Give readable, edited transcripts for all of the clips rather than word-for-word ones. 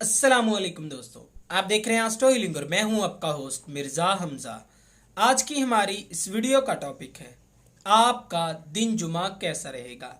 अस्सलामुअलैकुम दोस्तों, आप देख रहे हैं स्टोरी लिंगर। मैं हूं आपका होस्ट मिर्ज़ा हमजा। आज की हमारी इस वीडियो का टॉपिक है आपका दिन जुमा कैसा रहेगा।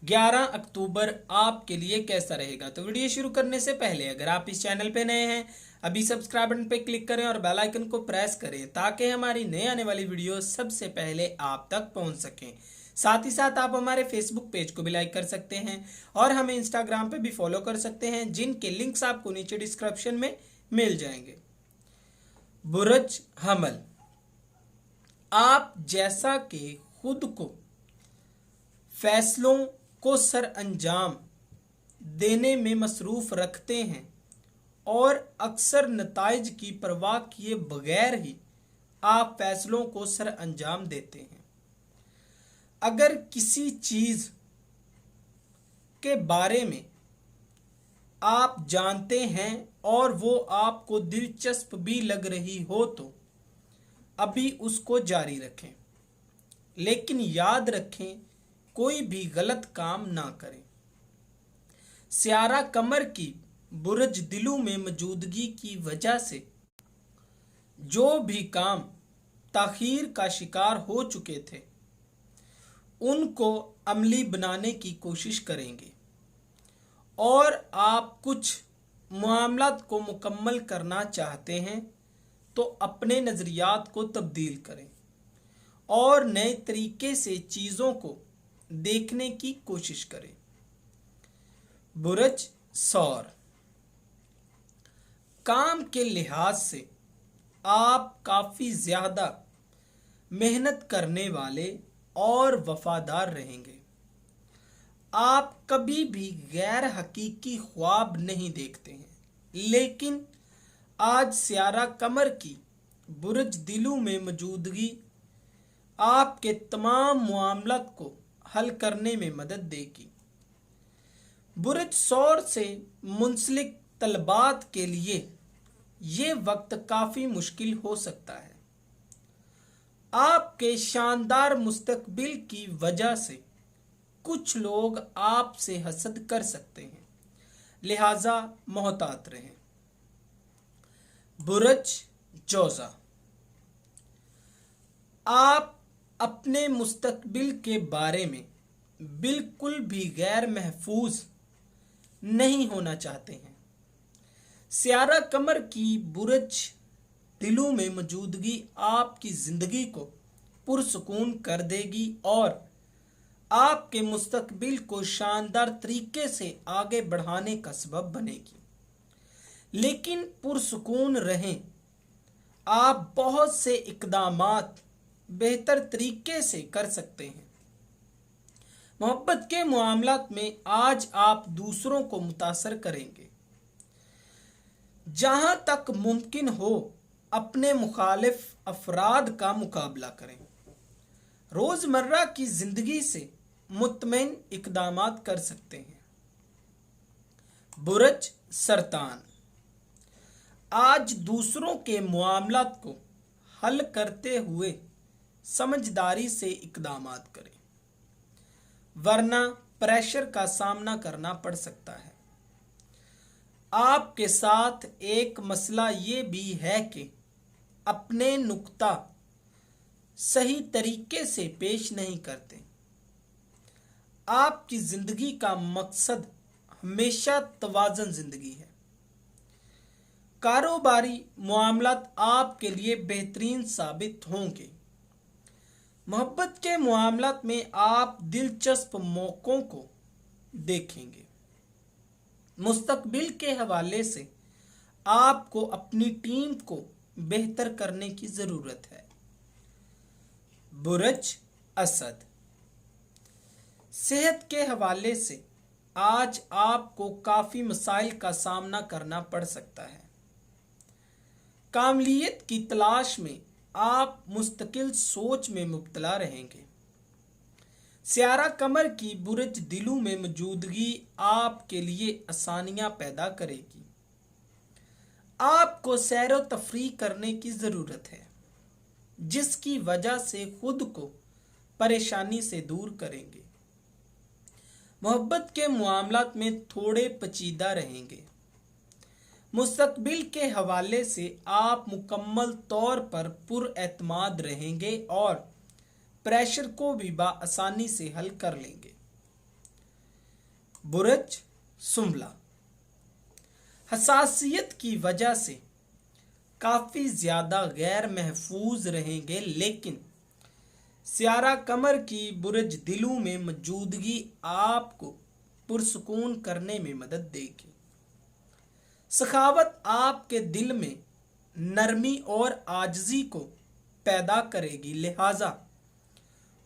11 अक्टूबर आपके लिए कैसा रहेगा। तो वीडियो शुरू करने से पहले अगर आप इस चैनल पे नए हैं, अभी सब्सक्राइब बटन पे क्लिक करें और बेल आइकन को प्रेस करें ताकि हमारी नए आने वाली वीडियो सबसे पहले आप तक पहुंच सकें। साथ ही साथ आप हमारे फेसबुक पेज को भी लाइक कर सकते हैं और हमें इंस्टाग्राम पे भी फॉलो कर सकते हैं, जिनके लिंक्स आपको नीचे डिस्क्रिप्शन में मिल जाएंगे। बुर्ज हमल, आप जैसा कि खुद को फैसलों को सर अंजाम देने में मसरूफ रखते हैं और अक्सर नताइज की परवाह किए बगैर ही आप फैसलों को सर अंजाम देते हैं। अगर किसी चीज के बारे में आप जानते हैं और वो आपको दिलचस्प भी लग रही हो तो अभी उसको जारी रखें, लेकिन याद रखें कोई भी गलत काम ना करें। सियारा कमर की बुर्ज दिलू में मौजूदगी की वजह से जो भी काम ताखीर का शिकार हो चुके थे उनको अमली बनाने की कोशिश करेंगे और आप कुछ मामलात को मुकम्मल करना चाहते हैं तो अपने नज़रियात को तब्दील करें और नए तरीके से चीज़ों को देखने की कोशिश करें। बुर्ज सौर, काम के लिहाज से आप काफ़ी ज़्यादा मेहनत करने वाले और वफादार रहेंगे। आप कभी भी गैर हकीकी ख्वाब नहीं देखते हैं, लेकिन आज सियारा कमर की बुर्ज दिलू में मौजूदगी आपके तमाम मामलात को हल करने में मदद देगी। बुर्ज सौर से मुंसलिक तलबात के लिए ये वक्त काफ़ी मुश्किल हो सकता है। आपके शानदार मुस्तकबिल की वजह से कुछ लोग आपसे हसद कर सकते हैं, लिहाजा मोहतात रहें। बुर्ज जोजा, आप अपने मुस्तकबिल के बारे में बिल्कुल भी गैर महफूज नहीं होना चाहते हैं। सियारा कमर की बुर्ज दिलों में मौजूदगी आपकी जिंदगी को पुरसुकून कर देगी और आपके मुस्तकबिल को शानदार तरीके से आगे बढ़ाने का सबब बनेगी। लेकिन पुरसुकून रहें, आप बहुत से इकदामात बेहतर तरीके से कर सकते हैं। मोहब्बत के मामलात में आज आप दूसरों को मुतासर करेंगे। जहां तक मुमकिन हो अपने मुखालिफ अफराद का मुकाबला करें। रोजमर्रा की जिंदगी से मुतमईन इकदामात कर सकते हैं। बुर्ज सरतान, आज दूसरों के मामलात को हल करते हुए समझदारी से इकदामात करें, वरना प्रेशर का सामना करना पड़ सकता है। आपके साथ एक मसला ये भी है कि अपने नुक्ता सही तरीके से पेश नहीं करते। आपकी जिंदगी का मकसद हमेशा तवाज़ुन जिंदगी है। कारोबारी मामलात आपके लिए बेहतरीन साबित होंगे। मोहब्बत के मामलात में आप दिलचस्प मौकों को देखेंगे। मुस्तकबिल के हवाले से आपको अपनी टीम को बेहतर करने की जरूरत है। बुर्ज असद, सेहत के हवाले से आज आपको काफी मसाइल का सामना करना पड़ सकता है। कामलियत की तलाश में आप मुस्तकिल सोच में मुब्तला रहेंगे। सियारा कमर की बुर्ज दिलू में मौजूदगी आपके लिए आसानियां पैदा करेगी। आपको सैर व तफरीह करने की ज़रूरत है, जिसकी वजह से खुद को परेशानी से दूर करेंगे। मोहब्बत के मामलात में थोड़े पेचीदा रहेंगे। मुस्तकबिल के हवाले से आप मुकम्मल तौर पर पुरएतमाद रहेंगे और प्रेशर को भी आसानी से हल कर लेंगे। बुरज सुंबला, हसासियत की वजह से काफ़ी ज़्यादा गैर महफूज रहेंगे, लेकिन सियारा कमर की बुरज दिलों में मौजूदगी आपको पुरसुकून करने में मदद देगी। सखावत आपके दिल में नरमी और आजिज़ी को पैदा करेगी, लिहाजा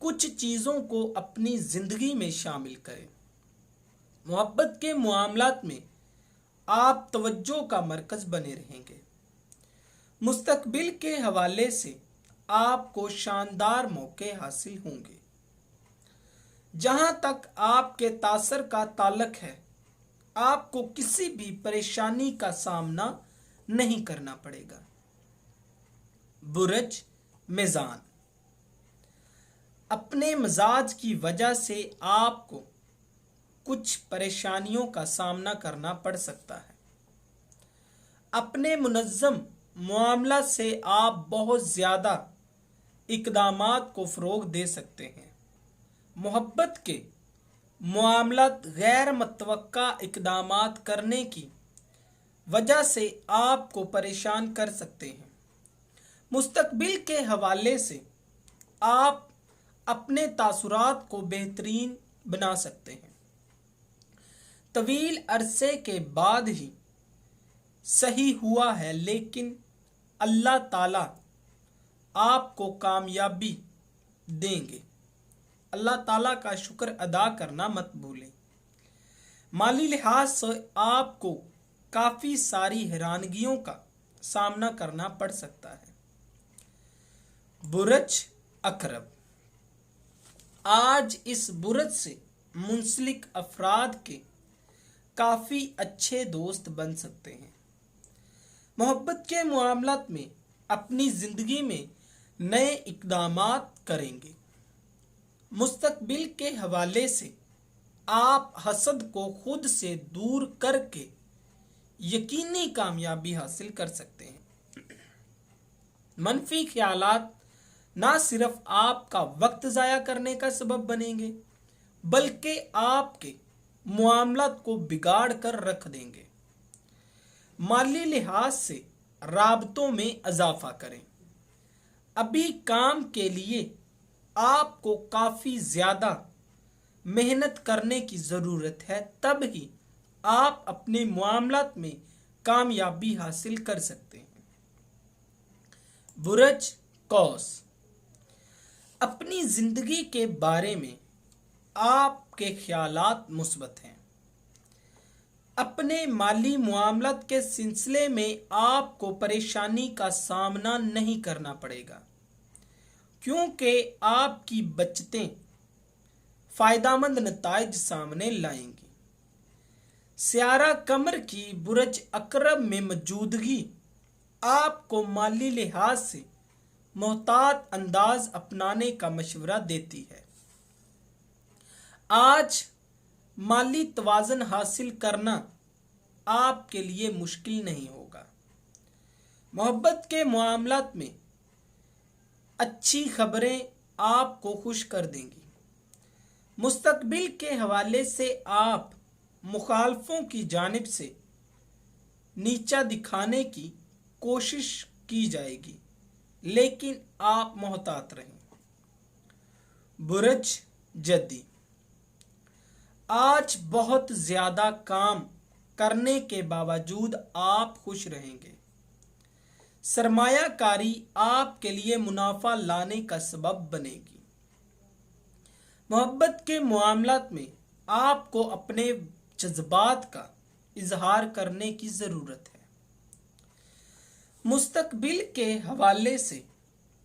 कुछ चीज़ों को अपनी ज़िंदगी में शामिल करें। मोहब्बत के मामलात में आप तवज्जो का मरकज़ बने रहेंगे। मुस्तकबिल के हवाले से आपको शानदार मौके हासिल होंगे। जहां तक आपके तासर का ताल्लुक है, आपको किसी भी परेशानी का सामना नहीं करना पड़ेगा। बुरज मीज़ान, अपने मिजाज की वजह से आपको कुछ परेशानियों का सामना करना पड़ सकता है। अपने मुनज़्ज़म मामला से आप बहुत ज़्यादा इक़दामात को फ़रोग़ दे सकते हैं। मोहब्बत के मामलात गैर मुतवक्का इक़दामात करने की वजह से आपको परेशान कर सकते हैं। मुस्तकबिल के हवाले से आप अपने तासुरात को बेहतरीन बना सकते हैं। तवील अरसे के बाद ही सही हुआ है, लेकिन अल्लाह ताला आपको कामयाबी देंगे। अल्लाह ताला का शुक्र अदा करना मत भूलें। माली लिहाज से आपको काफ़ी सारी हैरानगियों का सामना करना पड़ सकता है। बुरज अकरब, आज इस बुरज से मुंसलिक अफराद के काफ़ी अच्छे दोस्त बन सकते हैं। मोहब्बत के मामलात में अपनी ज़िंदगी में नए इक़दामात करेंगे। मुस्तकबिल के हवाले से आप हसद को खुद से दूर करके यकीनी कामयाबी हासिल कर सकते हैं। मनफी ख्यालात ना सिर्फ आपका वक्त ज़ाया करने का सबब बनेंगे, बल्कि आपके मामलात को बिगाड़ कर रख देंगे। माली लिहाज से राबतों में इजाफा करें। अभी काम के लिए आपको काफ़ी ज़्यादा मेहनत करने की ज़रूरत है, तब ही आप अपने मामलात में कामयाबी हासिल कर सकते हैं। बुरज कौस, अपनी ज़िंदगी के बारे में आपके ख्यालात मुस्बत हैं। अपने माली मामलात के सिलसिले में आपको परेशानी का सामना नहीं करना पड़ेगा, क्योंकि आपकी बचतें फ़ायदामंद नताइज सामने लाएंगी। सियारा कमर की बुरज अकरब में मौजूदगी आपको माली लिहाज से मोहतात अंदाज अपनाने का मशवरा देती है। आज माली तवाज़ुन हासिल करना आपके लिए मुश्किल नहीं होगा। मोहब्बत के मामलात में अच्छी खबरें आपको खुश कर देंगी। मुस्तकबिल के हवाले से आप मुखालफों की जानिब से नीचा दिखाने की कोशिश की जाएगी, लेकिन आप मोहतात रहें। बुरज जद्दी, आज बहुत ज़्यादा काम करने के बावजूद आप खुश रहेंगे। सरमायाकारी आपके लिए मुनाफा लाने का सबब बनेगी। मोहब्बत के मामलात में आपको अपने जज्बात का इजहार करने की ज़रूरत है। मुस्तकबिल के हवाले से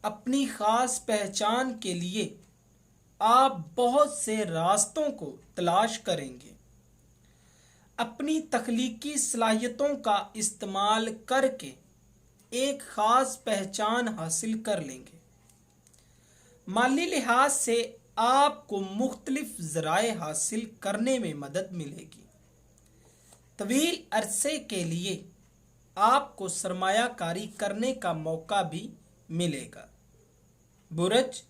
अपनी ख़ास पहचान के लिए आप बहुत से रास्तों को तलाश करेंगे। अपनी तख्लीकी सलाहियतों का इस्तेमाल करके एक ख़ास पहचान हासिल कर लेंगे। माली लिहाज से आपको मुख्तलिफ ज़राए हासिल करने में मदद मिलेगी। तवील अरसे के लिए आपको सरमायाकारी करने का मौका भी मिलेगा। बुरज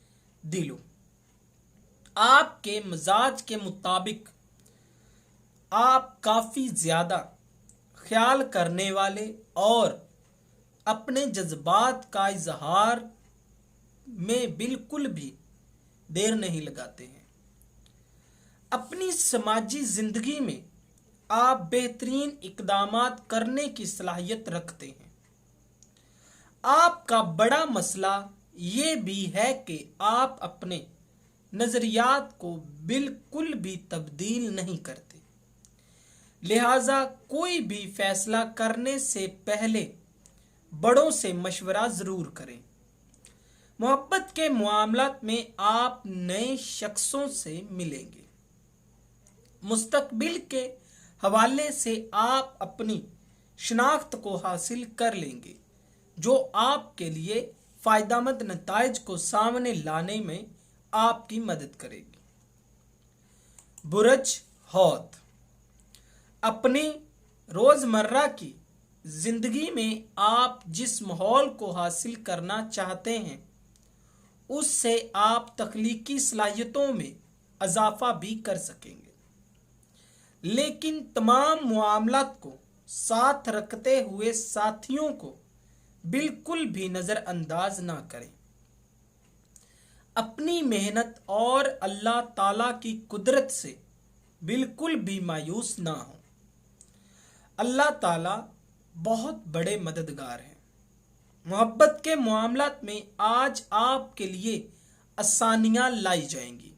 दिलो, आपके मिजाज के मुताबिक आप काफी ज्यादा ख्याल करने वाले और अपने जज्बात का इजहार में बिल्कुल भी देर नहीं लगाते हैं। अपनी समाजी जिंदगी में आप बेहतरीन इकदामात करने की सलाहियत रखते हैं। आपका बड़ा मसला ये भी है कि आप अपने नजरियात को बिल्कुल भी तब्दील नहीं करते, लिहाजा कोई भी फैसला करने से पहले बड़ों से मशवरा जरूर करें। मोहब्बत के मामलात में आप नए शख्सों से मिलेंगे। मुस्तकबिल के हवाले से आप अपनी शनाख्त को हासिल कर लेंगे, जो आपके लिए फायदामंद नताइज को सामने लाने में आपकी मदद करेगी। बुरज हौत, अपनी रोजमर्रा की जिंदगी में आप जिस माहौल को हासिल करना चाहते हैं उससे आप तख्लीकी सलाहियतों में इजाफा भी कर सकेंगे, लेकिन तमाम मामलात को साथ रखते हुए साथियों को बिल्कुल भी नजरअंदाज ना करें। अपनी मेहनत और अल्लाह ताला की कुदरत से बिल्कुल भी मायूस ना हो। अल्लाह ताला बहुत बड़े मददगार हैं। मोहब्बत के मामलात में आज आपके लिए आसानियां लाई जाएंगी।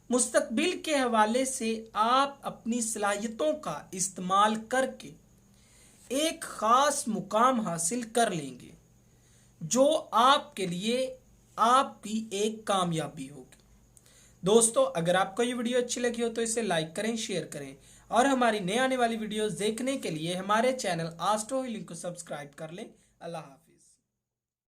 मुस्तकबिल के हवाले से आप अपनी सलाहियतों का इस्तेमाल करके एक खास मुकाम हासिल कर लेंगे, जो आपके लिए आपकी एक कामयाबी होगी। दोस्तों, अगर आपको ये वीडियो अच्छी लगी हो तो इसे लाइक करें, शेयर करें और हमारी नए आने वाली वीडियोस देखने के लिए हमारे चैनल एस्ट्रो हीलिंग को सब्सक्राइब कर लें। अल्लाह हाफिज।